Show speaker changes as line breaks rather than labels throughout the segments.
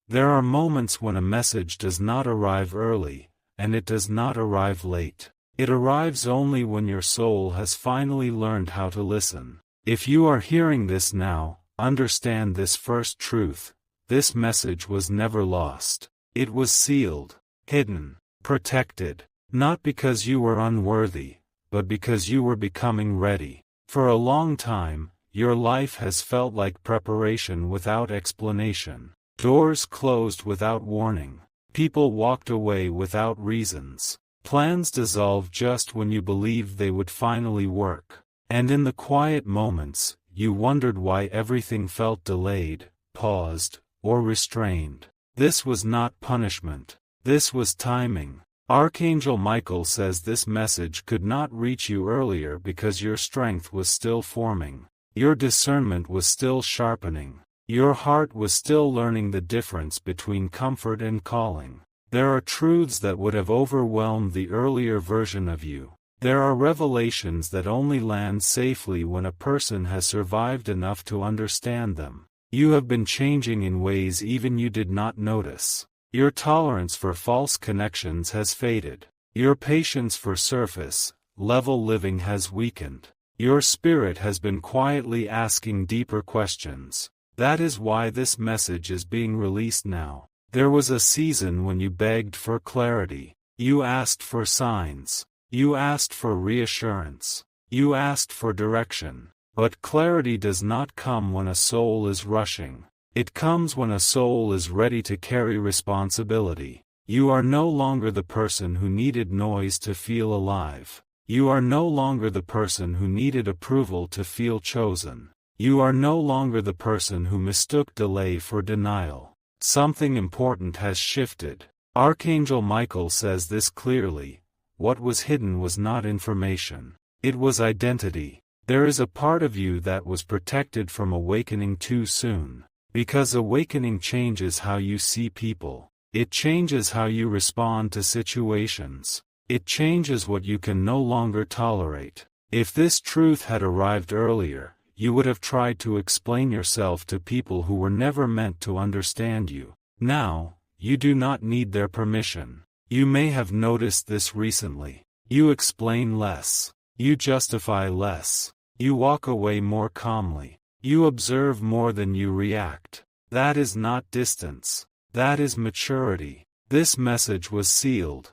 There are moments when a message does not arrive early, and it does not arrive late. It arrives only when your soul has finally learned how to listen. If you are hearing this now, understand this first truth: this message was never lost. It was sealed, hidden, protected, not because you were unworthy, but because you were becoming ready. For a long time, your life has felt like preparation without explanation. Doors closed without warning. People walked away without reasons. Plans dissolved just when you believed they would finally work. And in the quiet moments, you wondered why everything felt delayed, paused, or restrained. This was not punishment. This was timing. Archangel Michael says this message could not reach you earlier because your strength was still forming. Your discernment was still sharpening. Your heart was still learning the difference between comfort and calling. There are truths that would have overwhelmed the earlier version of you. There are revelations that only land safely when a person has survived enough to understand them. You have been changing in ways even you did not notice. Your tolerance for false connections has faded. Your patience for surface-level living has weakened. Your spirit has been quietly asking deeper questions. That is why this message is being released now. There was a season when you begged for clarity. You asked for signs. You asked for reassurance. You asked for direction. But clarity does not come when a soul is rushing. It comes when a soul is ready to carry responsibility. You are no longer the person who needed noise to feel alive. You are no longer the person who needed approval to feel chosen. You are no longer the person who mistook delay for denial. Something important has shifted. Archangel Michael says this clearly: what was hidden was not information. It was identity. There is a part of you that was protected from awakening too soon. Because awakening changes how you see people. It changes how you respond to situations. It changes what you can no longer tolerate. If this truth had arrived earlier, you would have tried to explain yourself to people who were never meant to understand you. Now, you do not need their permission. You may have noticed this recently. You explain less. You justify less. You walk away more calmly. You observe more than you react. That is not distance. That is maturity. This message was sealed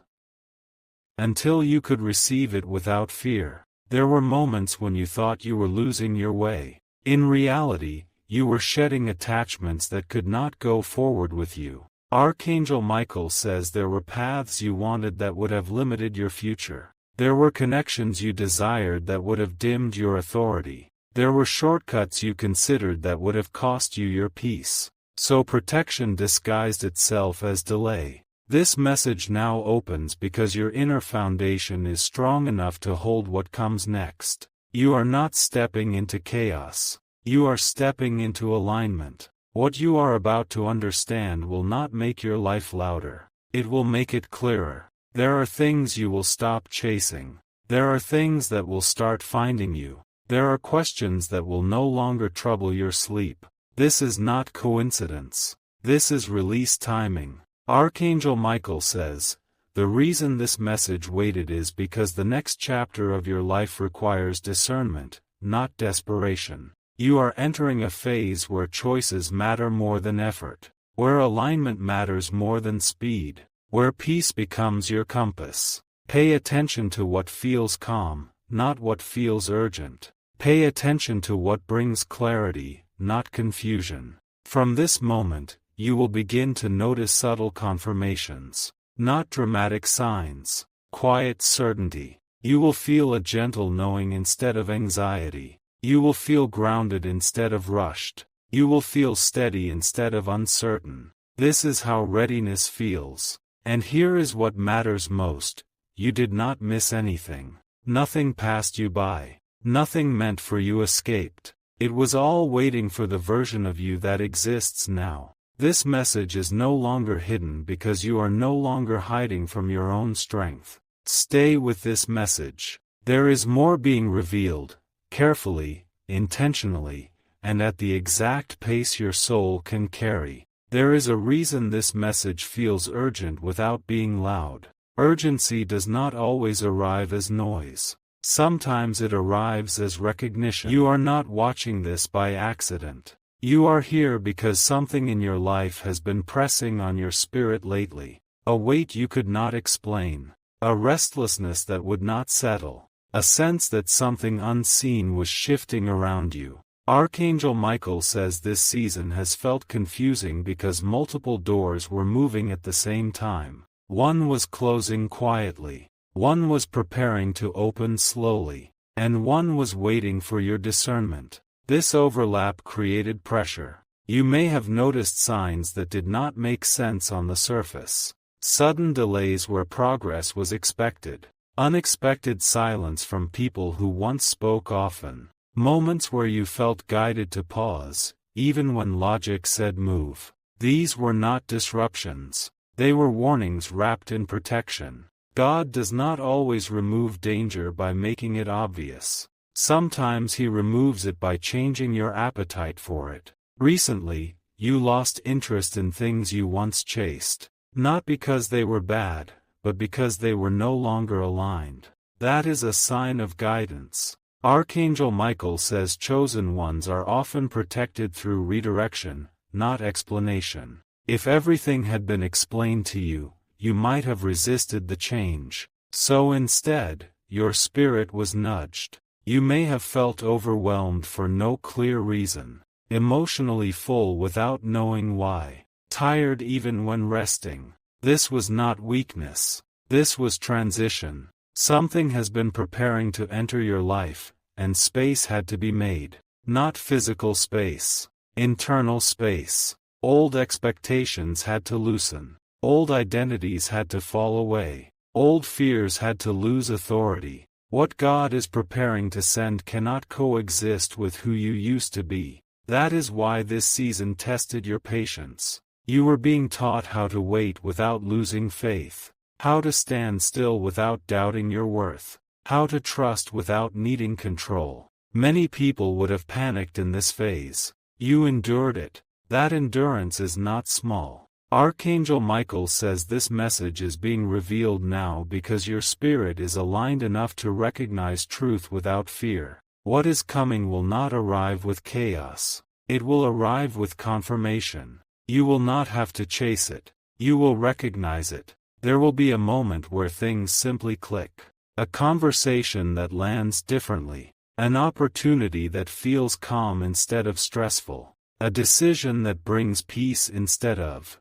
until you could receive it without fear. There were moments when you thought you were losing your way. In reality, you were shedding attachments that could not go forward with you. Archangel Michael says there were paths you wanted that would have limited your future. There were connections you desired that would have dimmed your authority. There were shortcuts you considered that would have cost you your peace. So protection disguised itself as delay. This message now opens because your inner foundation is strong enough to hold what comes next. You are not stepping into chaos. You are stepping into alignment. What you are about to understand will not make your life louder. It will make it clearer. There are things you will stop chasing. There are things that will start finding you. There are questions that will no longer trouble your sleep. This is not coincidence. This is release timing. Archangel Michael says, the reason this message waited is because the next chapter of your life requires discernment, not desperation. You are entering a phase where choices matter more than effort, where alignment matters more than speed, where peace becomes your compass. Pay attention to what feels calm, not what feels urgent. Pay attention to what brings clarity, not confusion. From this moment, you will begin to notice subtle confirmations, not dramatic signs, quiet certainty. You will feel a gentle knowing instead of anxiety. You will feel grounded instead of rushed. You will feel steady instead of uncertain. This is how readiness feels. And here is what matters most. You did not miss anything. Nothing passed you by. Nothing meant for you escaped. It was all waiting for the version of you that exists now. This message is no longer hidden because you are no longer hiding from your own strength. Stay with this message. There is more being revealed, carefully, intentionally, and at the exact pace your soul can carry. There is a reason this message feels urgent without being loud. Urgency does not always arrive as noise. Sometimes it arrives as recognition. You are not watching this by accident. You are here because something in your life has been pressing on your spirit lately. A weight you could not explain. A restlessness that would not settle. A sense that something unseen was shifting around you. Archangel Michael says this season has felt confusing because multiple doors were moving at the same time. One was closing quietly. One was preparing to open slowly. And one was waiting for your discernment. This overlap created pressure. You may have noticed signs that did not make sense on the surface. Sudden delays where progress was expected. Unexpected silence from people who once spoke often. Moments where you felt guided to pause, even when logic said move. These were not disruptions. They were warnings wrapped in protection. God does not always remove danger by making it obvious. Sometimes He removes it by changing your appetite for it. Recently, you lost interest in things you once chased. Not because they were bad, but because they were no longer aligned. That is a sign of guidance. Archangel Michael says chosen ones are often protected through redirection, not explanation. If everything had been explained to you, you might have resisted the change. So instead, your spirit was nudged. You may have felt overwhelmed for no clear reason, emotionally full without knowing why, tired even when resting. This was not weakness. This was transition. Something has been preparing to enter your life, and space had to be made. Not physical space. Internal space. Old expectations had to loosen. Old identities had to fall away. Old fears had to lose authority. What God is preparing to send cannot coexist with who you used to be. That is why this season tested your patience. You were being taught how to wait without losing faith. How to stand still without doubting your worth. How to trust without needing control. Many people would have panicked in this phase. You endured it. That endurance is not small. Archangel Michael says this message is being revealed now because your spirit is aligned enough to recognize truth without fear. What is coming will not arrive with chaos. It will arrive with confirmation. You will not have to chase it. You will recognize it. There will be a moment where things simply click. A conversation that lands differently. An opportunity that feels calm instead of stressful. A decision that brings peace instead of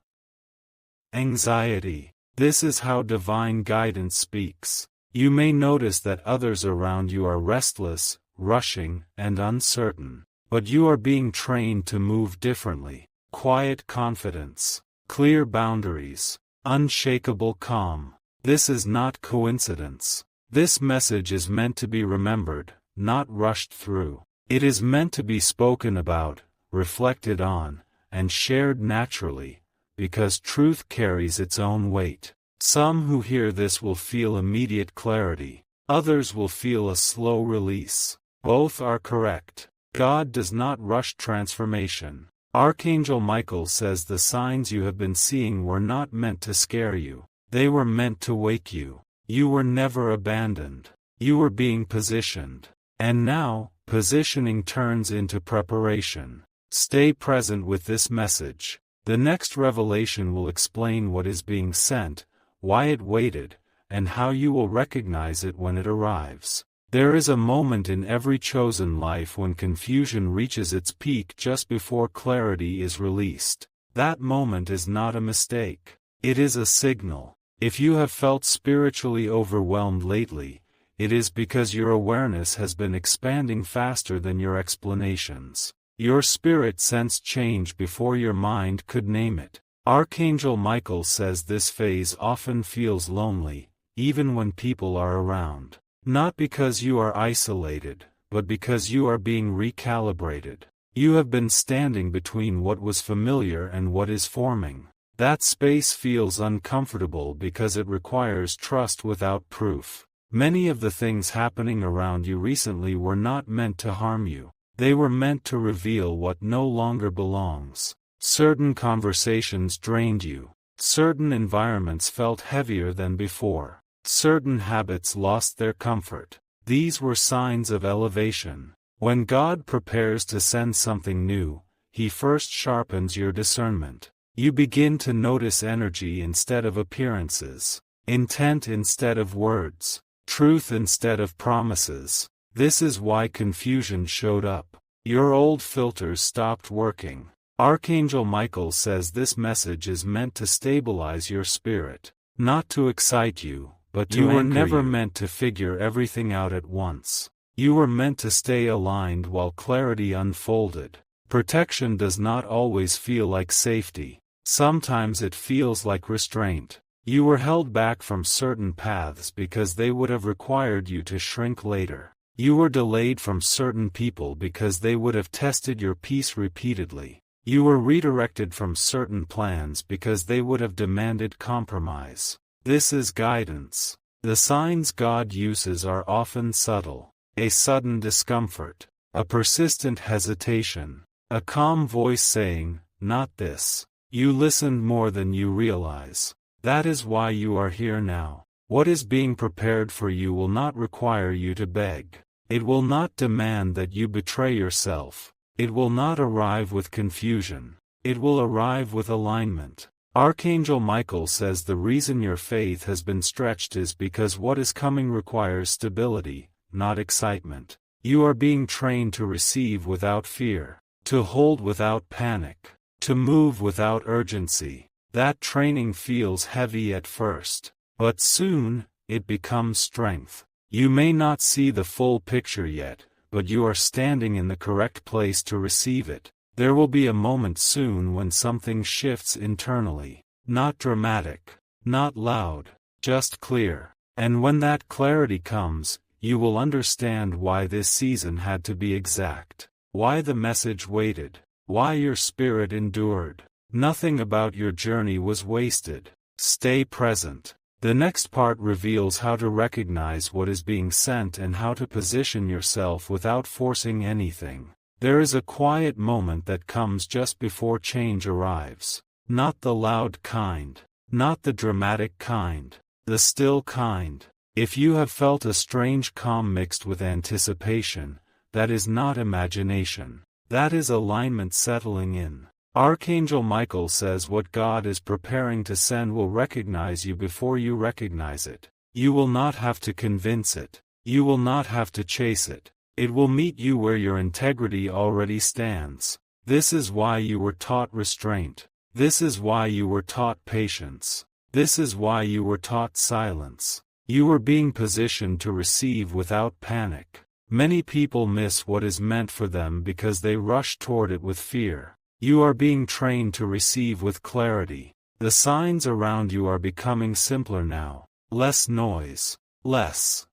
anxiety. This is how divine guidance speaks. You may notice that others around you are restless, rushing, and uncertain. But you are being trained to move differently. Quiet confidence. Clear boundaries. Unshakable calm. This is not coincidence. This message is meant to be remembered, not rushed through. It is meant to be spoken about, reflected on, and shared naturally, because truth carries its own weight. Some who hear this will feel immediate clarity. Others will feel a slow release. Both are correct. God does not rush transformation. Archangel Michael says the signs you have been seeing were not meant to scare you. They were meant to wake you. You were never abandoned. You were being positioned. And now, positioning turns into preparation. Stay present with this message. The next revelation will explain what is being sent, why it waited, and how you will recognize it when it arrives. There is a moment in every chosen life when confusion reaches its peak just before clarity is released. That moment is not a mistake. It is a signal. If you have felt spiritually overwhelmed lately, it is because your awareness has been expanding faster than your explanations. Your spirit sensed change before your mind could name it. Archangel Michael says this phase often feels lonely, even when people are around. Not because you are isolated, but because you are being recalibrated. You have been standing between what was familiar and what is forming. That space feels uncomfortable because it requires trust without proof. Many of the things happening around you recently were not meant to harm you. They were meant to reveal what no longer belongs. Certain conversations drained you. Certain environments felt heavier than before. Certain habits lost their comfort. These were signs of elevation. When God prepares to send something new, He first sharpens your discernment. You begin to notice energy instead of appearances, intent instead of words, truth instead of promises. This is why confusion showed up. Your old filters stopped working. Archangel Michael says this message is meant to stabilize your spirit, not to excite you, but to anchor you. You were never meant to figure everything out at once. You were meant to stay aligned while clarity unfolded. Protection does not always feel like safety. Sometimes it feels like restraint. You were held back from certain paths because they would have required you to shrink later. You were delayed from certain people because they would have tested your peace repeatedly. You were redirected from certain plans because they would have demanded compromise. This is guidance. The signs God uses are often subtle. A sudden discomfort, a persistent hesitation, a calm voice saying, "Not this." You listened more than you realize. That is why you are here now. What is being prepared for you will not require you to beg. It will not demand that you betray yourself. It will not arrive with confusion. It will arrive with alignment. Archangel Michael says the reason your faith has been stretched is because what is coming requires stability, not excitement. You are being trained to receive without fear, to hold without panic, to move without urgency. That training feels heavy at first, but soon, it becomes strength. You may not see the full picture yet, but you are standing in the correct place to receive it. There will be a moment soon when something shifts internally. Not dramatic, not loud, just clear. And when that clarity comes, you will understand why this season had to be exact, why the message waited, why your spirit endured. Nothing about your journey was wasted. Stay present. The next part reveals how to recognize what is being sent and how to position yourself without forcing anything. There is a quiet moment that comes just before change arrives. Not the loud kind. Not the dramatic kind. The still kind. If you have felt a strange calm mixed with anticipation, that is not imagination. That is alignment settling in. Archangel Michael says what God is preparing to send will recognize you before you recognize it. You will not have to convince it. You will not have to chase it. It will meet you where your integrity already stands. This is why you were taught restraint. This is why you were taught patience. This is why you were taught silence. You were being positioned to receive without panic. Many people miss what is meant for them because they rush toward it with fear. You are being trained to receive with clarity. The signs around you are becoming simpler now. Less noise. Less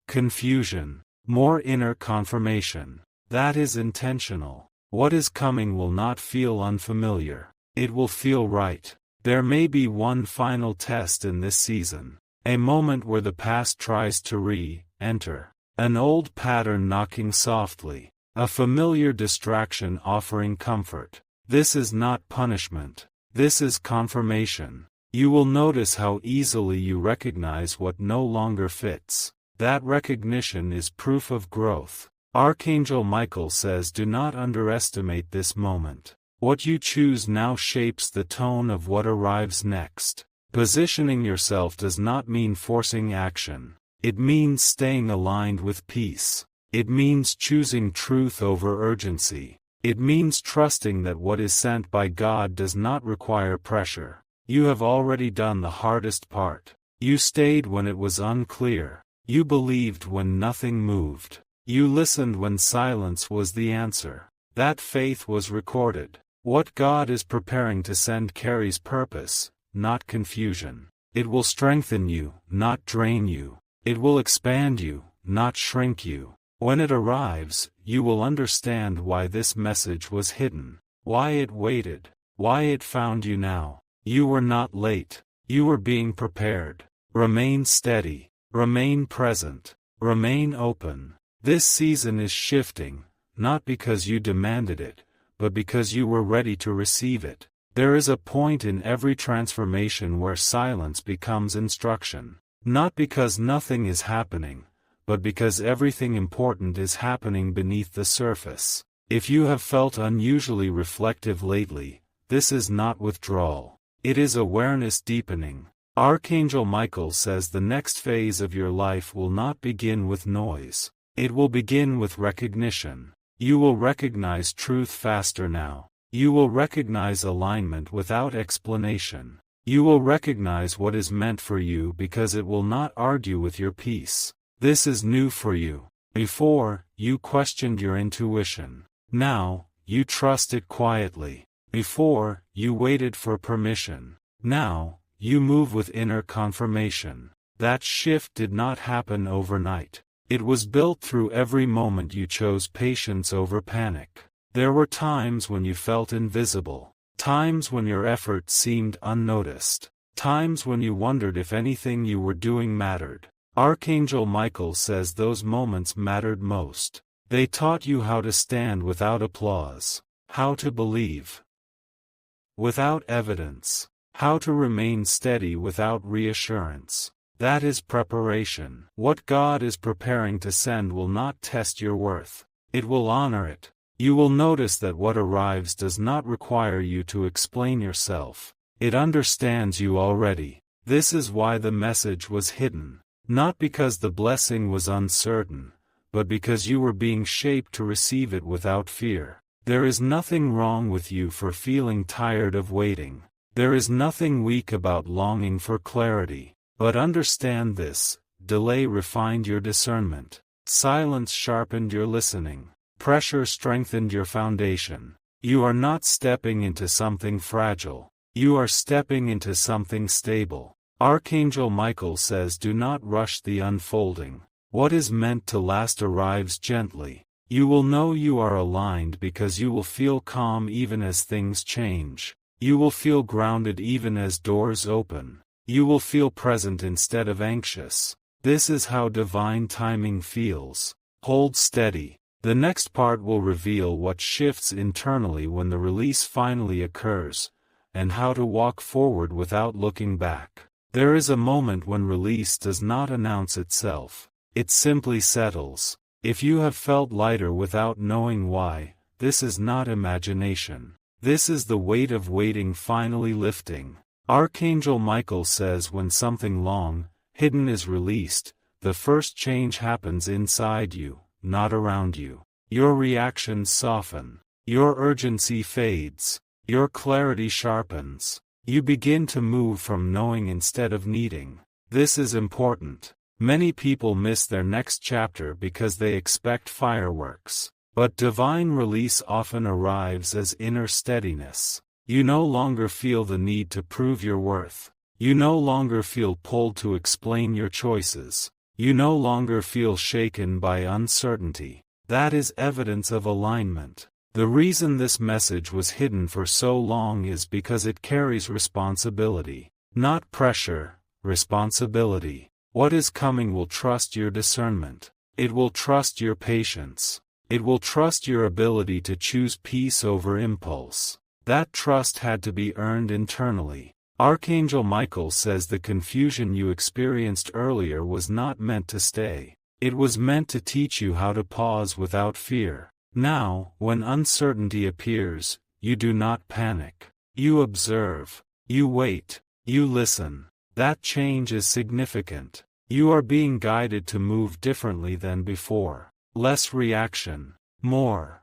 confusion. More inner confirmation. That is intentional. What is coming will not feel unfamiliar. It will feel right. There may be one final test in this season. A moment where the past tries to re-enter. An old pattern knocking softly. A familiar distraction offering comfort. This is not punishment. This is confirmation. You will notice how easily you recognize what no longer fits. That recognition is proof of growth. Archangel Michael says do not underestimate this moment. What you choose now shapes the tone of what arrives next. Positioning yourself does not mean forcing action. It means staying aligned with peace. It means choosing truth over urgency. It means trusting that what is sent by God does not require pressure. You have already done the hardest part. You stayed when it was unclear. You believed when nothing moved. You listened when silence was the answer. That faith was recorded. What God is preparing to send carries purpose, not confusion. It will strengthen you, not drain you. It will expand you, not shrink you. When it arrives, you will understand why this message was hidden, why it waited, why it found you now. You were not late. You were being prepared. Remain steady. Remain present. Remain open. This season is shifting, not because you demanded it, but because you were ready to receive it. There is a point in every transformation where silence becomes instruction. Not because nothing is happening, but because everything important is happening beneath the surface. If you have felt unusually reflective lately, this is not withdrawal. It is awareness deepening. Archangel Michael says the next phase of your life will not begin with noise. It will begin with recognition. You will recognize truth faster now. You will recognize alignment without explanation. You will recognize what is meant for you because it will not argue with your peace. This is new for you. Before, you questioned your intuition. Now, you trust it quietly. Before, you waited for permission. Now, you move with inner confirmation. That shift did not happen overnight. It was built through every moment you chose patience over panic. There were times when you felt invisible. Times when your efforts seemed unnoticed. Times when you wondered if anything you were doing mattered. Archangel Michael says those moments mattered most. They taught you how to stand without applause, how to believe without evidence, how to remain steady without reassurance. That is preparation. What God is preparing to send will not test your worth. It will honor it. You will notice that what arrives does not require you to explain yourself. It understands you already. This is why the message was hidden. Not because the blessing was uncertain, but because you were being shaped to receive it without fear. There is nothing wrong with you for feeling tired of waiting. There is nothing weak about longing for clarity. But understand this: delay refined your discernment. Silence sharpened your listening. Pressure strengthened your foundation. You are not stepping into something fragile. You are stepping into something stable. Archangel Michael says do not rush the unfolding. What is meant to last arrives gently. You will know you are aligned because you will feel calm even as things change. You will feel grounded even as doors open. You will feel present instead of anxious. This is how divine timing feels. Hold steady. The next part will reveal what shifts internally when the release finally occurs, and how to walk forward without looking back. There is a moment when release does not announce itself. It simply settles. If you have felt lighter without knowing why, this is not imagination. This is the weight of waiting finally lifting. Archangel Michael says when something long, hidden is released, the first change happens inside you, not around you. Your reactions soften. Your urgency fades. Your clarity sharpens. You begin to move from knowing instead of needing. This is important. Many people miss their next chapter because they expect fireworks. But divine release often arrives as inner steadiness. You no longer feel the need to prove your worth. You no longer feel pulled to explain your choices. You no longer feel shaken by uncertainty. That is evidence of alignment. The reason this message was hidden for so long is because it carries responsibility. Not pressure, responsibility. What is coming will trust your discernment. It will trust your patience. It will trust your ability to choose peace over impulse. That trust had to be earned internally. Archangel Michael says the confusion you experienced earlier was not meant to stay. It was meant to teach you how to pause without fear. Now, when uncertainty appears, you do not panic. You observe. You wait. You listen. That change is significant. You are being guided to move differently than before. Less reaction. More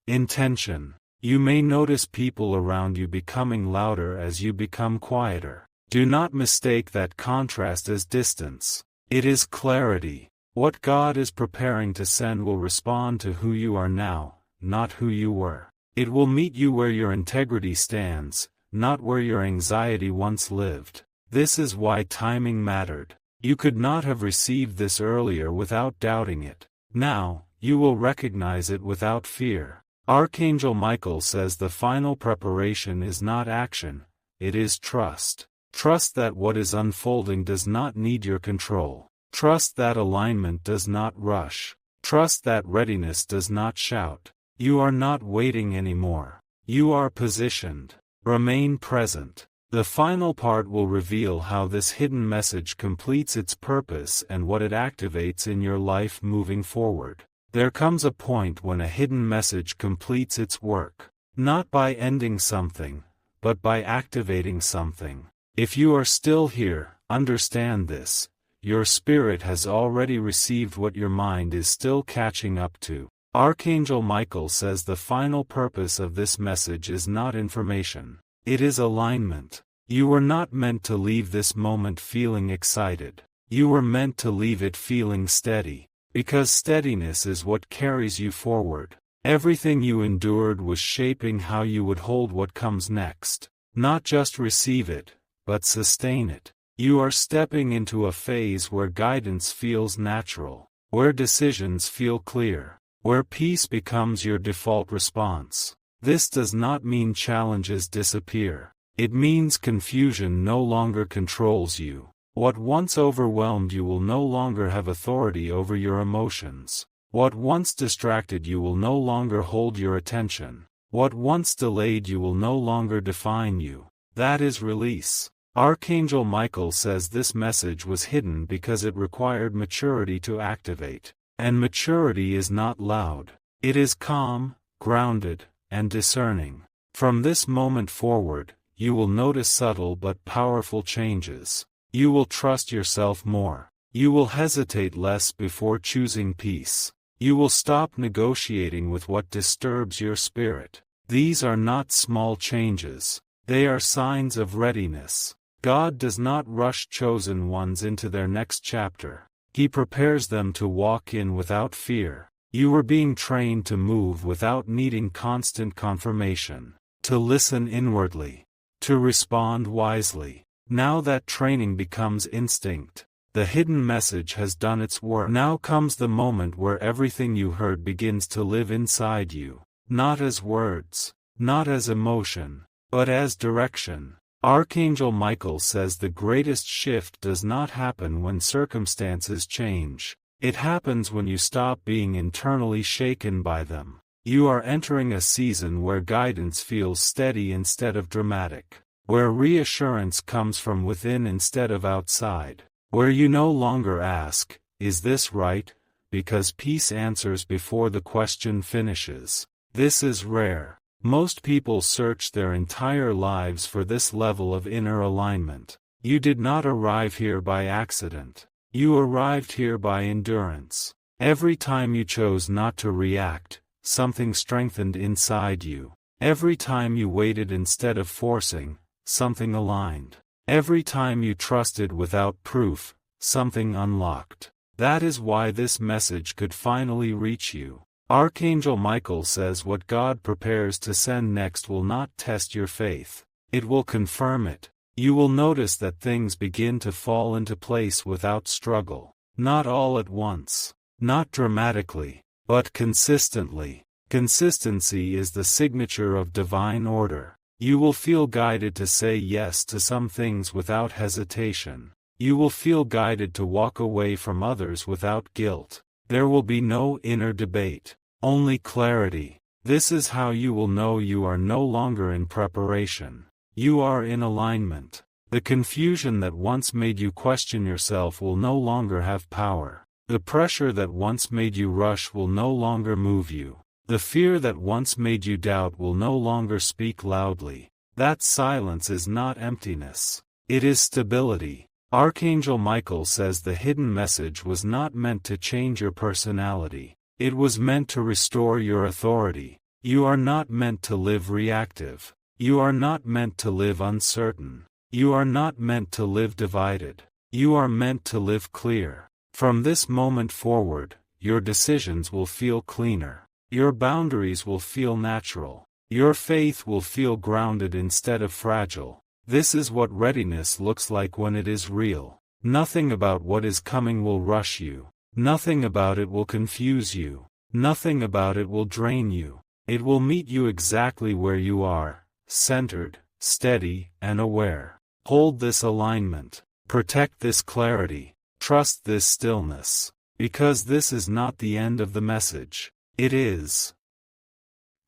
intention. You may notice people around you becoming louder as you become quieter. Do not mistake that contrast as distance. It is clarity. What God is preparing to send will respond to who you are now, not who you were. It will meet you where your integrity stands, not where your anxiety once lived. This is why timing mattered. You could not have received this earlier without doubting it. Now, you will recognize it without fear. Archangel Michael says the final preparation is not action, it is trust. Trust that what is unfolding does not need your control. Trust that alignment does not rush. Trust that readiness does not shout. You are not waiting anymore. You are positioned. Remain present. The final part will reveal how this hidden message completes its purpose and what it activates in your life moving forward. There comes a point when a hidden message completes its work, not by ending something, but by activating something. If you are still here, understand this: your spirit has already received what your mind is still catching up to. Archangel Michael says the final purpose of this message is not information. It is alignment. You were not meant to leave this moment feeling excited. You were meant to leave it feeling steady. Because steadiness is what carries you forward. Everything you endured was shaping how you would hold what comes next. Not just receive it, but sustain it. You are stepping into a phase where guidance feels natural, where decisions feel clear, where peace becomes your default response. This does not mean challenges disappear. It means confusion no longer controls you. What once overwhelmed you will no longer have authority over your emotions. What once distracted you will no longer hold your attention. What once delayed you will no longer define you. That is release. Archangel Michael says this message was hidden because it required maturity to activate. And maturity is not loud. It is calm, grounded, and discerning. From this moment forward, you will notice subtle but powerful changes. You will trust yourself more. You will hesitate less before choosing peace. You will stop negotiating with what disturbs your spirit. These are not small changes. They are signs of readiness. God does not rush chosen ones into their next chapter. He prepares them to walk in without fear. You are being trained to move without needing constant confirmation. To listen inwardly. To respond wisely. Now that training becomes instinct. The hidden message has done its work. Now comes the moment where everything you heard begins to live inside you. Not as words, not as emotion, but as direction. Archangel Michael says the greatest shift does not happen when circumstances change. It happens when you stop being internally shaken by them. You are entering a season where guidance feels steady instead of dramatic. Where reassurance comes from within instead of outside. Where you no longer ask, "Is this right?" because peace answers before the question finishes. This is rare. Most people search their entire lives for this level of inner alignment. You did not arrive here by accident. You arrived here by endurance. Every time you chose not to react, something strengthened inside you. Every time you waited instead of forcing, something aligned. Every time you trusted without proof, something unlocked. That is why this message could finally reach you. Archangel Michael says what God prepares to send next will not test your faith. It will confirm it. You will notice that things begin to fall into place without struggle. Not all at once. Not dramatically, but consistently. Consistency is the signature of divine order. You will feel guided to say yes to some things without hesitation. You will feel guided to walk away from others without guilt. There will be no inner debate, only clarity. This is how you will know you are no longer in preparation. You are in alignment. The confusion that once made you question yourself will no longer have power. The pressure that once made you rush will no longer move you. The fear that once made you doubt will no longer speak loudly. That silence is not emptiness. It is stability. Archangel Michael says the hidden message was not meant to change your personality. It was meant to restore your authority. You are not meant to live reactive. You are not meant to live uncertain. You are not meant to live divided. You are meant to live clear. From this moment forward, your decisions will feel cleaner. Your boundaries will feel natural. Your faith will feel grounded instead of fragile. This is what readiness looks like when it is real. Nothing about what is coming will rush you. Nothing about it will confuse you. Nothing about it will drain you. It will meet you exactly where you are, centered, steady, and aware. Hold this alignment. Protect this clarity. Trust this stillness. Because this is not the end of the message. It is.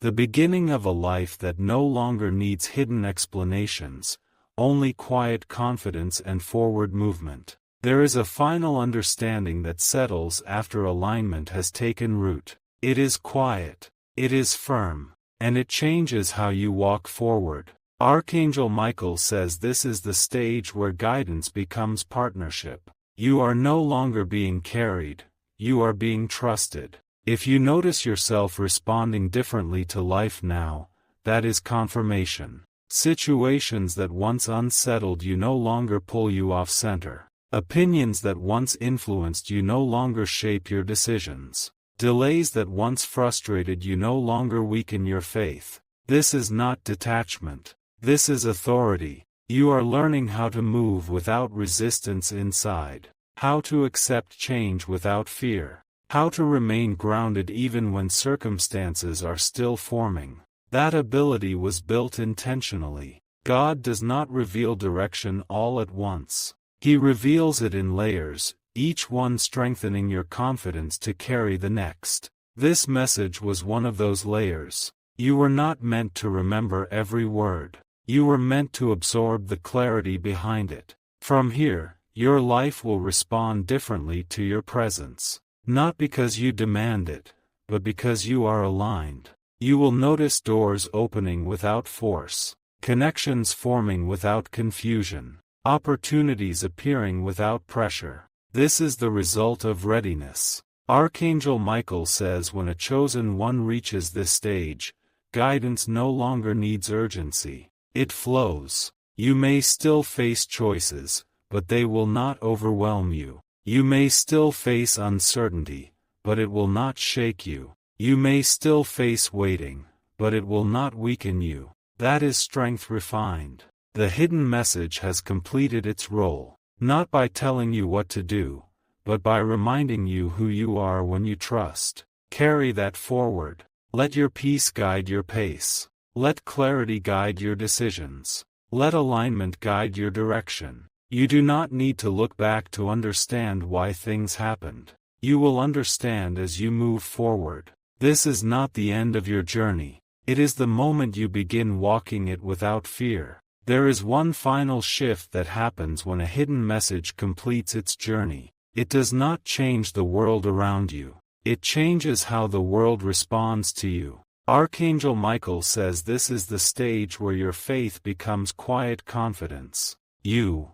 The beginning of a life that no longer needs hidden explanations, only quiet confidence and forward movement. There is a final understanding that settles after alignment has taken root. It is quiet, it is firm, and it changes how you walk forward. Archangel Michael says this is the stage where guidance becomes partnership. You are no longer being carried, you are being trusted. If you notice yourself responding differently to life now, that is confirmation. Situations that once unsettled you no longer pull you off center. Opinions that once influenced you no longer shape your decisions. Delays that once frustrated you no longer weaken your faith. This is not detachment. This is authority. You are learning how to move without resistance inside, how to accept change without fear, how to remain grounded even when circumstances are still forming. That ability was built intentionally. God does not reveal direction all at once. He reveals it in layers, each one strengthening your confidence to carry the next. This message was one of those layers. You were not meant to remember every word. You were meant to absorb the clarity behind it. From here, your life will respond differently to your presence. Not because you demand it, but because you are aligned. You will notice doors opening without force, connections forming without confusion, opportunities appearing without pressure. This is the result of readiness. Archangel Michael says when a chosen one reaches this stage, guidance no longer needs urgency. It flows. You may still face choices, but they will not overwhelm you. You may still face uncertainty, but it will not shake you. You may still face waiting, but it will not weaken you. That is strength refined. The hidden message has completed its role, not by telling you what to do, but by reminding you who you are when you trust. Carry that forward. Let your peace guide your pace. Let clarity guide your decisions. Let alignment guide your direction. You do not need to look back to understand why things happened. You will understand as you move forward. This is not the end of your journey. It is the moment you begin walking it without fear. There is one final shift that happens when a hidden message completes its journey. It does not change the world around you. It changes how the world responds to you. Archangel Michael says this is the stage where your faith becomes quiet confidence. You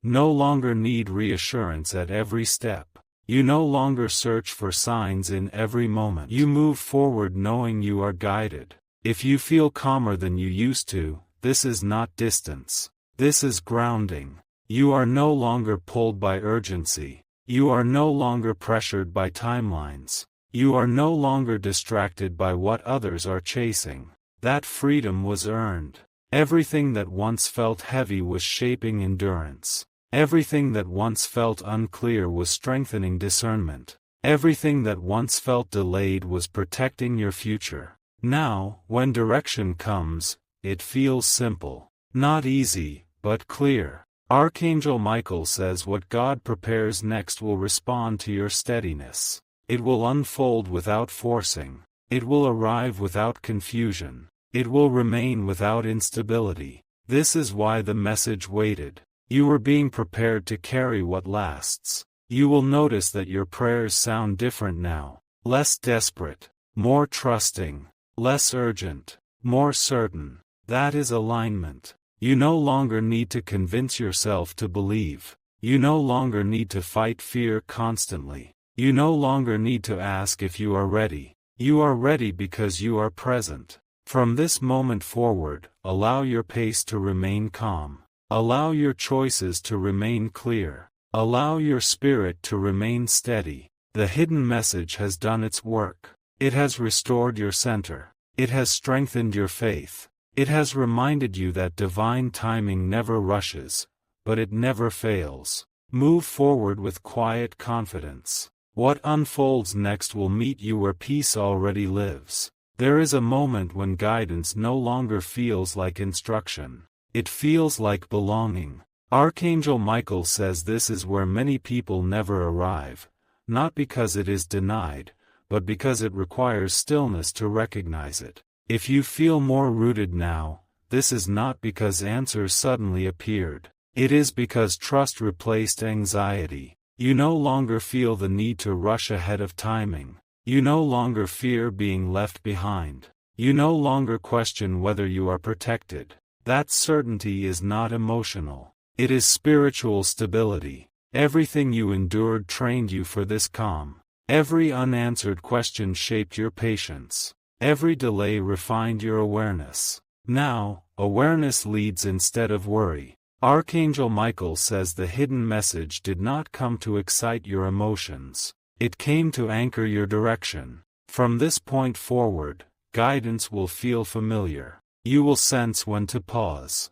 no longer need reassurance at every step. You no longer search for signs in every moment. You move forward knowing you are guided. If you feel calmer than you used to, this is not distance. This is grounding. You are no longer pulled by urgency. You are no longer pressured by timelines. You are no longer distracted by what others are chasing. That freedom was earned. Everything that once felt heavy was shaping endurance. Everything that once felt unclear was strengthening discernment. Everything that once felt delayed was protecting your future. Now, when direction comes, it feels simple. Not easy, but clear. Archangel Michael says what God prepares next will respond to your steadiness. It will unfold without forcing. It will arrive without confusion. It will remain without instability. This is why the message waited. You are being prepared to carry what lasts. You will notice that your prayers sound different now. Less desperate, more trusting, less urgent, more certain. That is alignment. You no longer need to convince yourself to believe. You no longer need to fight fear constantly. You no longer need to ask if you are ready. You are ready because you are present. From this moment forward, allow your pace to remain calm. Allow your choices to remain clear. Allow your spirit to remain steady. The hidden message has done its work. It has restored your center. It has strengthened your faith. It has reminded you that divine timing never rushes, but it never fails. Move forward with quiet confidence. What unfolds next will meet you where peace already lives. There is a moment when guidance no longer feels like instruction. It feels like belonging. Archangel Michael says this is where many people never arrive, not because it is denied, but because it requires stillness to recognize it. If you feel more rooted now, this is not because answers suddenly appeared. It is because trust replaced anxiety. You no longer feel the need to rush ahead of timing. You no longer fear being left behind. You no longer question whether you are protected. That certainty is not emotional. It is spiritual stability. Everything you endured trained you for this calm. Every unanswered question shaped your patience. Every delay refined your awareness. Now, awareness leads instead of worry. Archangel Michael says the hidden message did not come to excite your emotions. It came to anchor your direction. From this point forward, guidance will feel familiar. You will sense when to pause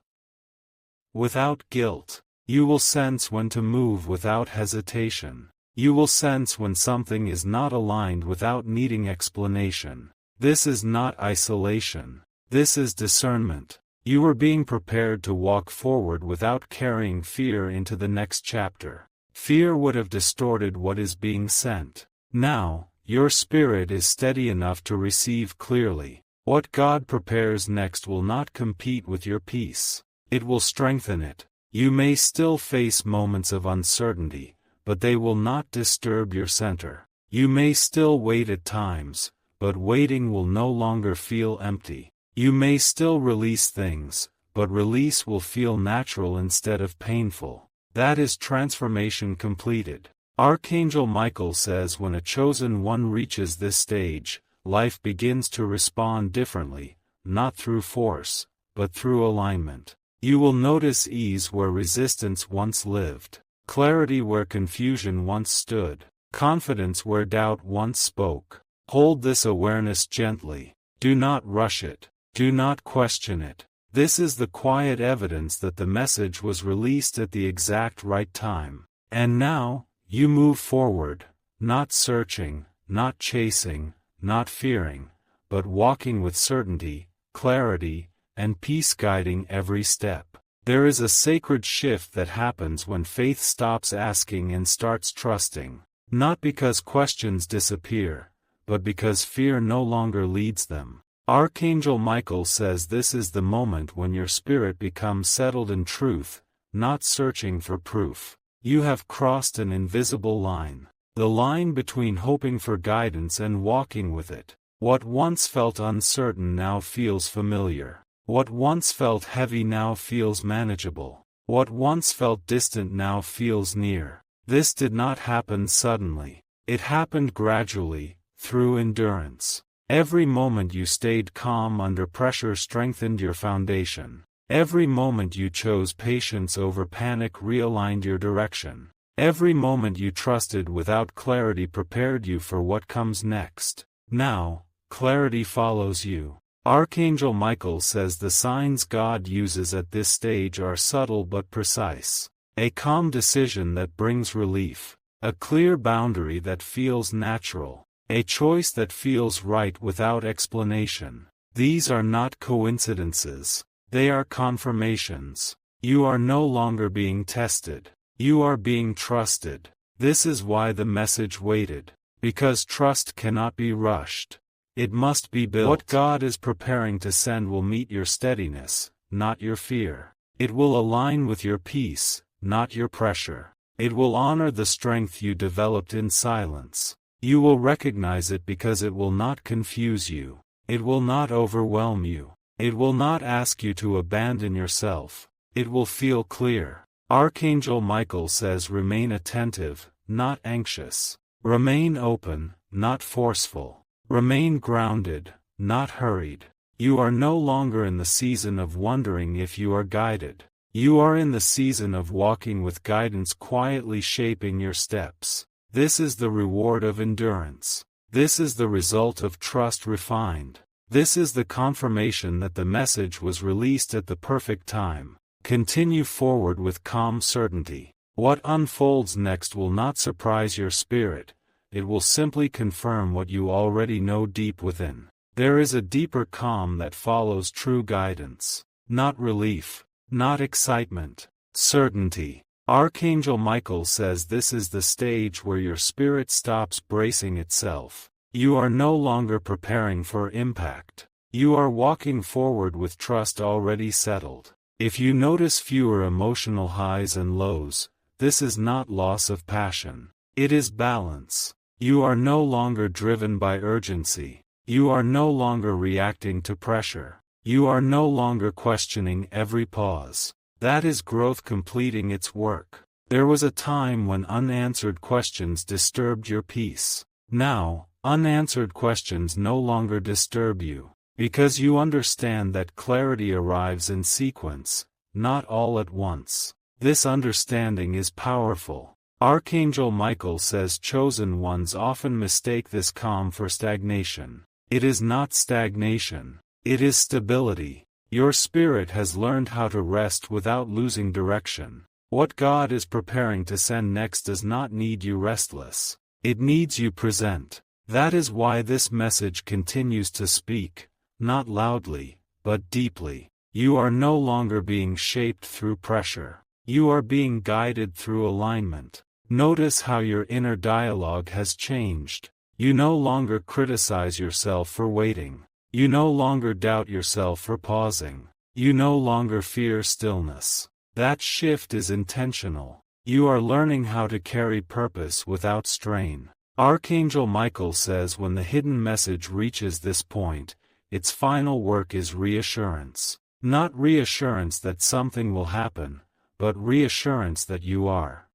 without guilt. You will sense when to move without hesitation. You will sense when something is not aligned without needing explanation. This is not isolation. This is discernment. You are being prepared to walk forward without carrying fear into the next chapter. Fear would have distorted what is being sent. Now, your spirit is steady enough to receive clearly. What God prepares next will not compete with your peace. It will strengthen it. You may still face moments of uncertainty, but they will not disturb your center. You may still wait at times, but waiting will no longer feel empty. You may still release things, but release will feel natural instead of painful. That is transformation completed. Archangel Michael says when a chosen one reaches this stage, life begins to respond differently, not through force, but through alignment. You will notice ease where resistance once lived, clarity where confusion once stood, confidence where doubt once spoke. Hold this awareness gently. Do not rush it. Do not question it. This is the quiet evidence that the message was released at the exact right time. And now, you move forward, not searching, not chasing, not fearing, but walking with certainty, clarity, and peace guiding every step. There is a sacred shift that happens when faith stops asking and starts trusting, not because questions disappear, but because fear no longer leads them. Archangel Michael says this is the moment when your spirit becomes settled in truth, not searching for proof. You have crossed an invisible line. The line between hoping for guidance and walking with it. What once felt uncertain now feels familiar. What once felt heavy now feels manageable. What once felt distant now feels near. This did not happen suddenly. It happened gradually, through endurance. Every moment you stayed calm under pressure strengthened your foundation. Every moment you chose patience over panic realigned your direction. Every moment you trusted without clarity prepared you for what comes next. Now, clarity follows you. Archangel Michael says the signs God uses at this stage are subtle but precise. A calm decision that brings relief. A clear boundary that feels natural. A choice that feels right without explanation. These are not coincidences. They are confirmations. You are no longer being tested. You are being trusted. This is why the message waited. Because trust cannot be rushed. It must be built. What God is preparing to send will meet your steadiness, not your fear. It will align with your peace, not your pressure. It will honor the strength you developed in silence. You will recognize it because it will not confuse you. It will not overwhelm you. It will not ask you to abandon yourself. It will feel clear. Archangel Michael says remain attentive, not anxious. Remain open, not forceful. Remain grounded, not hurried. You are no longer in the season of wondering if you are guided. You are in the season of walking with guidance quietly shaping your steps. This is the reward of endurance. This is the result of trust refined. This is the confirmation that the message was released at the perfect time. Continue forward with calm certainty. What unfolds next will not surprise your spirit. It will simply confirm what you already know deep within. There is a deeper calm that follows true guidance. Not relief. Not excitement. Certainty. Archangel Michael says this is the stage where your spirit stops bracing itself. You are no longer preparing for impact. You are walking forward with trust already settled. If you notice fewer emotional highs and lows, this is not loss of passion. It is balance. You are no longer driven by urgency. You are no longer reacting to pressure. You are no longer questioning every pause. That is growth completing its work. There was a time when unanswered questions disturbed your peace. Now, unanswered questions no longer disturb you, because you understand that clarity arrives in sequence, not all at once. This understanding is powerful. Archangel Michael says chosen ones often mistake this calm for stagnation. It is not stagnation. It is stability. Your spirit has learned how to rest without losing direction. What God is preparing to send next does not need you restless. It needs you present. That is why this message continues to speak, not loudly, but deeply. You are no longer being shaped through pressure. You are being guided through alignment. Notice how your inner dialogue has changed. You no longer criticize yourself for waiting. You no longer doubt yourself for pausing. You no longer fear stillness. That shift is intentional. You are learning how to carry purpose without strain. Archangel Michael says when the hidden message reaches this point, its final work is reassurance. Not reassurance that something will happen, but reassurance that you are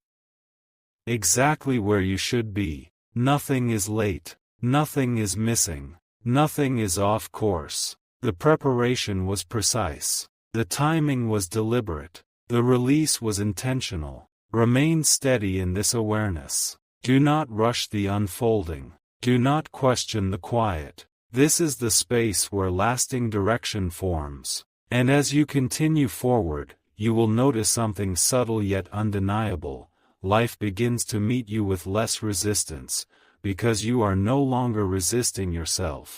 exactly where you should be. Nothing is late. Nothing is missing. Nothing is off course. The preparation was precise. The timing was deliberate. The release was intentional. Remain steady in this awareness. Do not rush the unfolding. Do not question the quiet. This is the space where lasting direction forms. And as you continue forward, you will notice something subtle yet undeniable. Life begins to meet you with less resistance, because you are no longer resisting yourself.